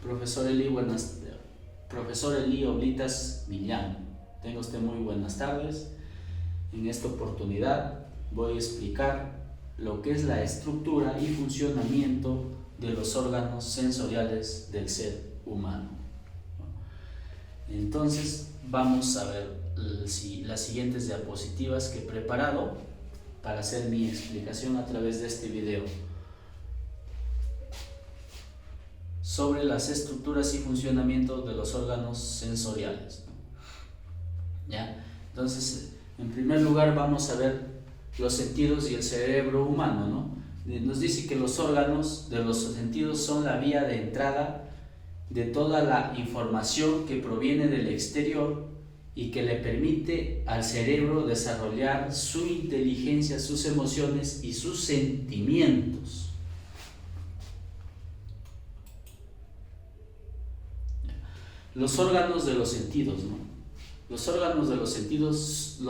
Profesor Eli Oblitas Millán. Tenga usted muy buenas tardes. En esta oportunidad voy a explicar lo que es la estructura y funcionamiento de los órganos sensoriales del ser humano. Entonces vamos a ver las siguientes diapositivas que he preparado para hacer mi explicación a través de este video sobre las estructuras y funcionamiento de los órganos sensoriales, ¿ya? Entonces, en primer lugar vamos a ver los sentidos y el cerebro humano, ¿no? Nos dice que los órganos de los sentidos son la vía de entrada de toda la información que proviene del exterior y que le permite al cerebro desarrollar su inteligencia, sus emociones y sus sentimientos. Los órganos de los sentidos, ¿no? Los órganos de los sentidos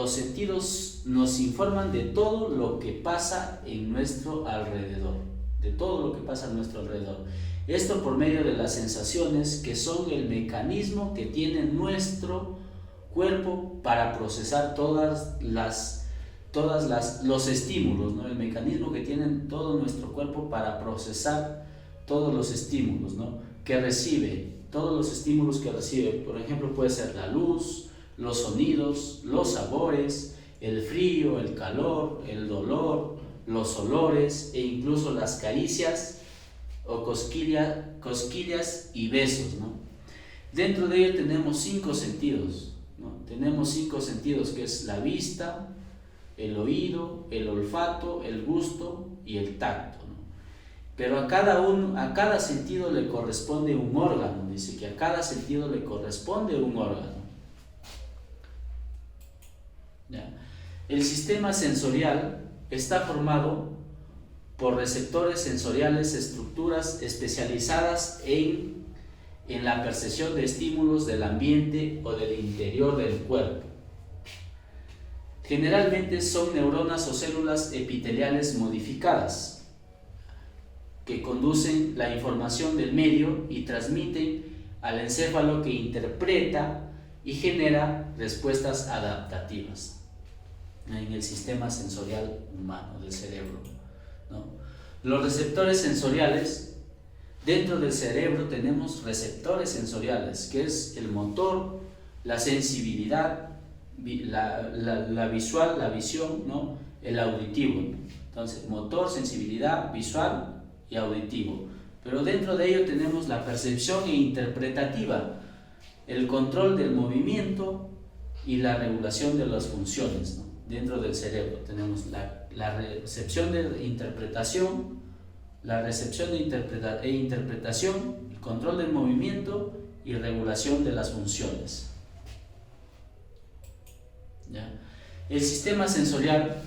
nos informan de todo lo que pasa en nuestro alrededor, Esto por medio de las sensaciones, que son el mecanismo que tiene nuestro cuerpo para procesar todos los estímulos, ¿no? El mecanismo que tiene todo nuestro cuerpo para procesar todos los estímulos, ¿no? Todos los estímulos que recibe. Por ejemplo, puede ser la luz, los sonidos, los sabores, el frío, el calor, el dolor, los olores e incluso las caricias o cosquillas y besos, ¿no? Dentro de ello tenemos 5 sentidos, ¿no? Tenemos 5 sentidos, que es la vista, el oído, el olfato, el gusto y el tacto, ¿no? Pero a cada sentido le corresponde un órgano. Dice que a cada sentido le corresponde un órgano. ¿Ya? El sistema sensorial está formado por receptores sensoriales, estructuras especializadas en la percepción de estímulos del ambiente o del interior del cuerpo. Generalmente son neuronas o células epiteliales modificadas que conducen la información del medio y transmiten al encéfalo, que interpreta y genera respuestas adaptativas en el sistema sensorial humano del cerebro, ¿no? Los receptores sensoriales, dentro del cerebro tenemos receptores sensoriales, que es el motor, la sensibilidad, la visual, la visión, ¿no? El auditivo, ¿no? Entonces, motor, sensibilidad, visual y auditivo. Pero dentro de ello tenemos la percepción interpretativa, el control del movimiento y la regulación de las funciones, ¿no? Dentro del cerebro tenemos la recepción de interpretación, interpretación, el control del movimiento y regulación de las funciones, ¿ya? El sistema sensorial,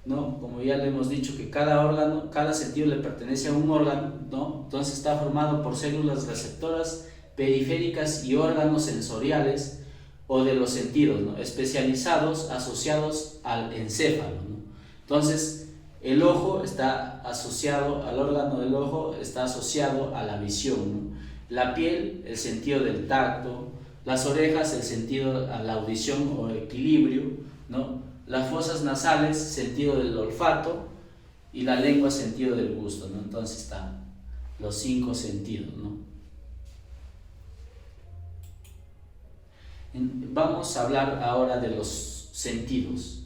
¿no? Como ya le hemos dicho, que cada sentido le pertenece a un órgano, ¿no? Entonces está formado por células receptoras periféricas y órganos sensoriales o de los sentidos, ¿no? Especializados, asociados al encéfalo, ¿no? Entonces el ojo está asociado al órgano del ojo, está asociado a la visión, ¿no? La piel, el sentido del tacto; las orejas, el sentido a la audición o equilibrio, ¿no? Las fosas nasales, sentido del olfato; y la lengua, sentido del gusto, ¿no? Entonces están los 5 sentidos, ¿no? Vamos a hablar ahora de los sentidos.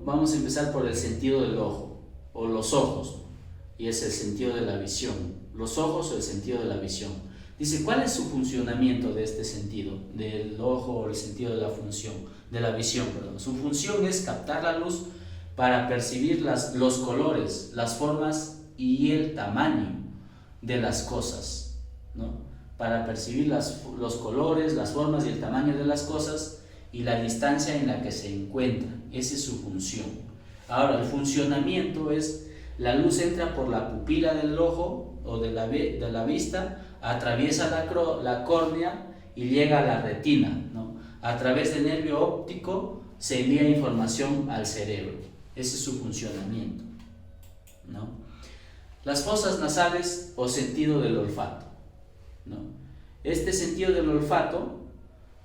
Vamos a empezar por el sentido del ojo, o los ojos, ¿no? Y es el sentido de la visión. Los ojos o el sentido de la visión. Dice, ¿cuál es su funcionamiento de este sentido, del ojo, o el sentido de la visión? Su función es captar la luz para percibir los colores, las formas y el tamaño de las cosas, ¿no? Para percibir los colores, las formas y el tamaño de las cosas y la distancia en la que se encuentran. Esa es su función. Ahora, el funcionamiento es: la luz entra por la pupila del ojo o de la vista, atraviesa la córnea y llega a la retina, ¿no? A través del nervio óptico se envía información al cerebro. Ese es su funcionamiento, ¿no? Las fosas nasales o sentido del olfato, ¿no? Este sentido del olfato,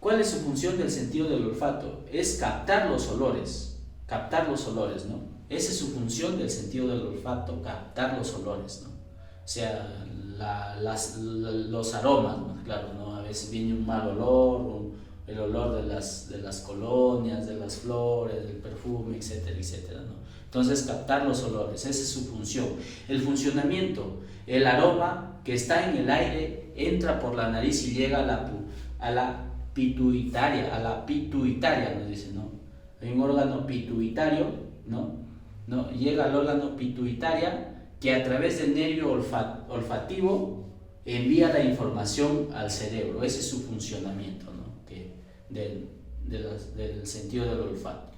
¿cuál es su función del sentido del olfato? Es captar los olores, ¿no? Esa es su función del sentido del olfato, captar los olores, ¿no? O sea, los aromas, ¿no? Claro, ¿no? A veces viene un mal olor, el olor de las colonias, de las flores, del perfume, etcétera, etcétera, ¿no? Entonces, captar los olores, esa es su función. El funcionamiento, el aroma que está en el aire entra por la nariz y llega a la pituitaria, nos dice, ¿no? Hay un órgano pituitario, ¿no? Llega al órgano pituitaria que a través del nervio olfativo envía la información al cerebro. Ese es su funcionamiento, ¿no? Del sentido del olfato,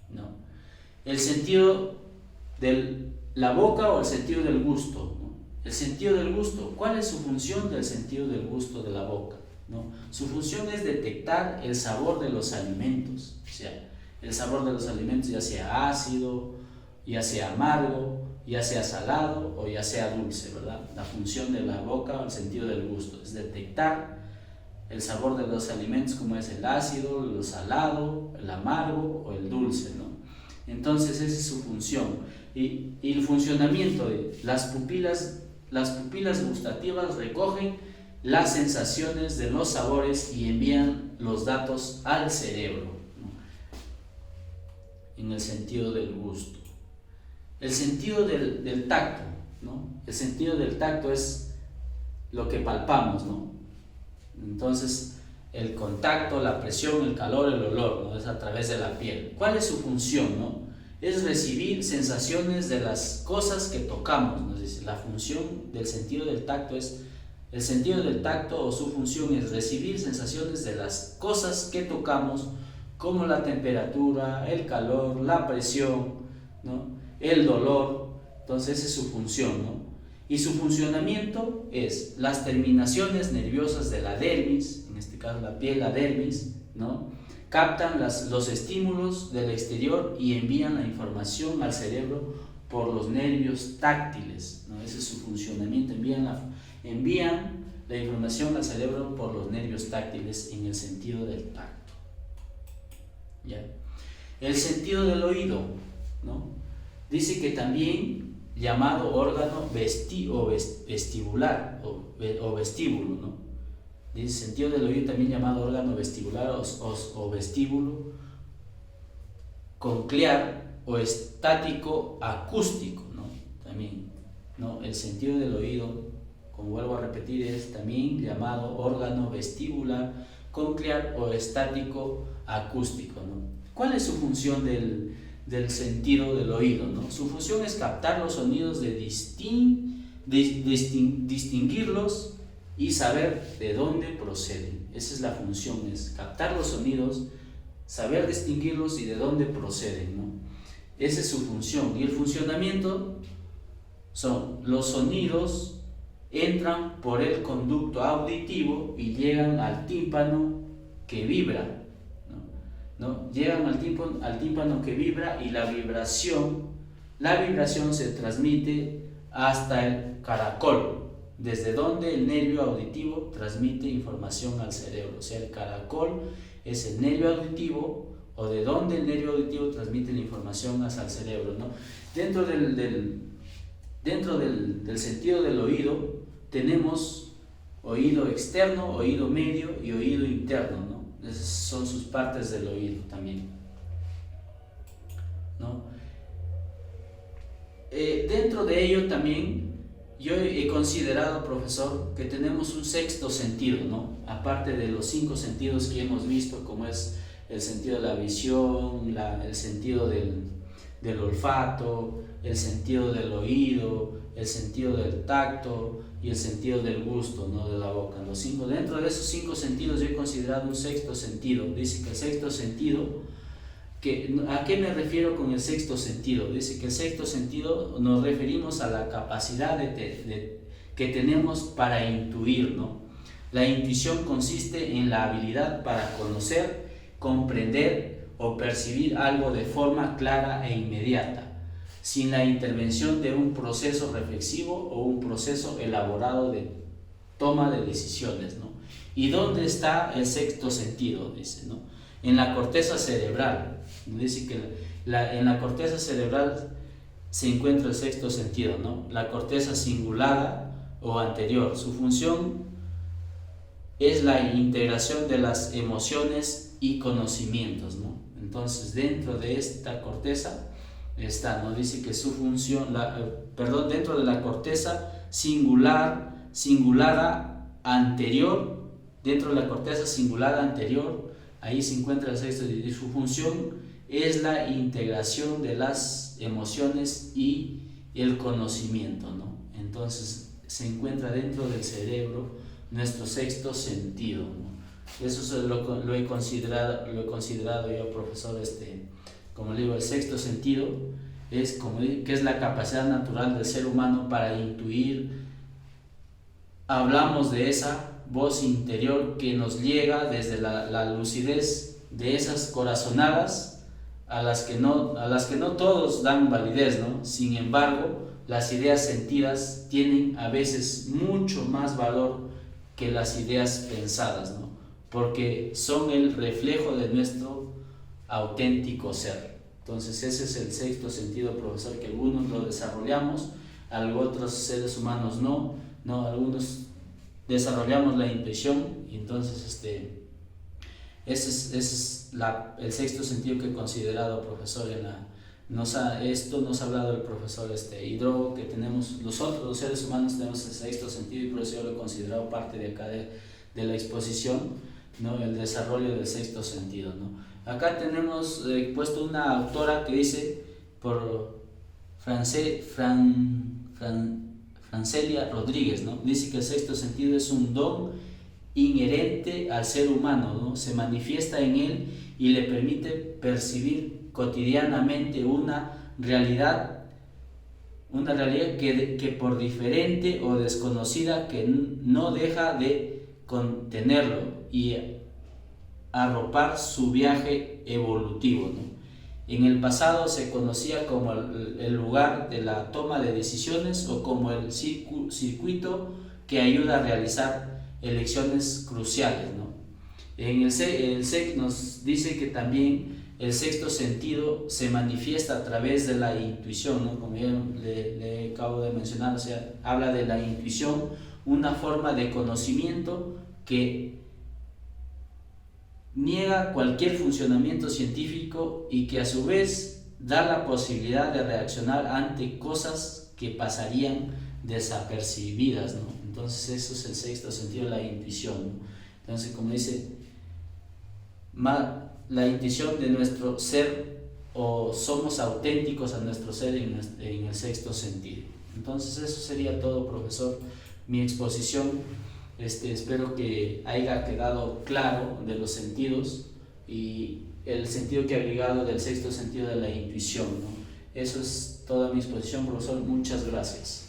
¿no? El sentido de la boca o el sentido del gusto, ¿no? El sentido del gusto, ¿cuál es su función del sentido del gusto de la boca, ¿no? Su función es detectar el sabor de los alimentos, o sea, el sabor de los alimentos, ya sea ácido, ya sea amargo, ya sea salado o ya sea dulce, ¿verdad? La función de la boca o el sentido del gusto es detectar el sabor de los alimentos, como es el ácido, el salado, el amargo o el dulce, ¿no? Entonces esa es su función. Y el funcionamiento de las pupilas gustativas recogen las sensaciones de los sabores y envían los datos al cerebro, ¿no? En el sentido del gusto. El sentido del tacto, ¿no? El sentido del tacto es lo que palpamos, ¿no? Entonces, el contacto, la presión, el calor, el olor, ¿no? Es a través de la piel. ¿Cuál es su función, no? Es recibir sensaciones de las cosas que tocamos, ¿no? Es decir, la función del sentido del tacto es, el sentido del tacto o su función es recibir sensaciones de las cosas que tocamos, como la temperatura, el calor, la presión, ¿no? El dolor. Entonces esa es su función, ¿no? Y su funcionamiento es las terminaciones nerviosas de la dermis, en este caso la piel, la dermis, ¿no? Captan los estímulos del exterior y envían la información al cerebro por los nervios táctiles, ¿no? Ese es su funcionamiento, envían la información al cerebro por los nervios táctiles en el sentido del tacto, ¿ya? El sentido del oído, ¿no? Dice que también llamado órgano vestibular o vestíbulo, ¿no? Dice sentido del oído también llamado órgano vestibular o vestíbulo coclear o estático acústico, ¿no? También, ¿no? El sentido del oído, como vuelvo a repetir, es también llamado órgano vestibular coclear o estático acústico, ¿no? ¿Cuál es su función del sentido del oído, ¿no? Su función es captar los sonidos, distinguirlos y saber de dónde proceden. Esa es la función, es captar los sonidos, saber distinguirlos y de dónde proceden, ¿no? Esa es su función. Y el funcionamiento son los sonidos entran por el conducto auditivo y llegan al tímpano que vibra, ¿no? Llegan al tímpano que vibra y la vibración se transmite hasta el caracol, desde donde el nervio auditivo transmite información al cerebro. O sea, el caracol es el nervio auditivo o de donde el nervio auditivo transmite la información hacia el cerebro, ¿no? Dentro del sentido del oído tenemos oído externo, oído medio y oído interno, ¿no? Esas son sus partes del oído también, ¿no? Dentro de ello también yo he considerado, profesor, que tenemos un sexto sentido, ¿no? Aparte de los 5 sentidos que hemos visto, como es el sentido de la visión, el sentido del olfato, el sentido del oído, el sentido del tacto y el sentido del gusto, ¿no? De la boca. Dentro de esos 5 sentidos yo he considerado un sexto sentido. Dice que el sexto sentido, ¿a qué me refiero con el sexto sentido? Dice que el sexto sentido nos referimos a la capacidad que tenemos para intuir, ¿no? La intuición consiste en la habilidad para conocer, comprender o percibir algo de forma clara e inmediata, sin la intervención de un proceso reflexivo o un proceso elaborado de toma de decisiones, ¿no? ¿Y dónde está el sexto sentido? Dice, ¿no? En la corteza cerebral. Dice que en la corteza cerebral se encuentra el sexto sentido, ¿no? La corteza cingulada o anterior. Su función es la integración de las emociones y conocimientos, ¿no? Entonces, dentro de esta corteza está, ¿no? Dice que su función, dentro de la corteza cingulada anterior, dentro de la corteza cingulada anterior, ahí se encuentra el sexto, y su función es la integración de las emociones y el conocimiento, ¿no? Entonces, se encuentra dentro del cerebro nuestro sexto sentido, ¿no? Eso lo he considerado yo, profesor, como le digo, el sexto sentido que es la capacidad natural del ser humano para intuir. Hablamos de esa voz interior que nos llega desde la lucidez de esas corazonadas a las que no todos dan validez, ¿no? Sin embargo, las ideas sentidas tienen a veces mucho más valor que las ideas pensadas, ¿no? Porque son el reflejo de nuestro auténtico ser. Entonces ese es el sexto sentido, profesor, que algunos lo desarrollamos, otros seres humanos no, algunos desarrollamos la intuición, y entonces ese es el sexto sentido que he considerado, profesor. Esto nos ha hablado el profesor Hidrogo, que tenemos nosotros los seres humanos, tenemos el sexto sentido, y por eso yo lo he considerado parte de acá de la exposición, ¿no? El desarrollo del sexto sentido, ¿no? Acá tenemos puesto una autora que dice, por Francelia Rodríguez, ¿no? Dice que el sexto sentido es un don inherente al ser humano, ¿no? Se manifiesta en él y le permite percibir cotidianamente una realidad que por diferente o desconocida que no deja de contenerlo y arropar su viaje evolutivo, ¿no? En el pasado se conocía como el lugar de la toma de decisiones o como el circuito que ayuda a realizar elecciones cruciales, ¿no? El SEC nos dice que también el sexto sentido se manifiesta a través de la intuición, ¿no? Como ya le acabo de mencionar, o sea, habla de la intuición, una forma de conocimiento que niega cualquier funcionamiento científico y que a su vez da la posibilidad de reaccionar ante cosas que pasarían desapercibidas, ¿no? Entonces eso es el sexto sentido, la intuición, ¿no? Entonces, como dice, la intuición de nuestro ser, o somos auténticos a nuestro ser en el sexto sentido. Entonces eso sería todo, profesor, mi exposición. Espero que haya quedado claro de los sentidos y el sentido que ha ligado del sexto sentido de la intuición, ¿no? Eso es toda mi exposición, profesor. Muchas gracias.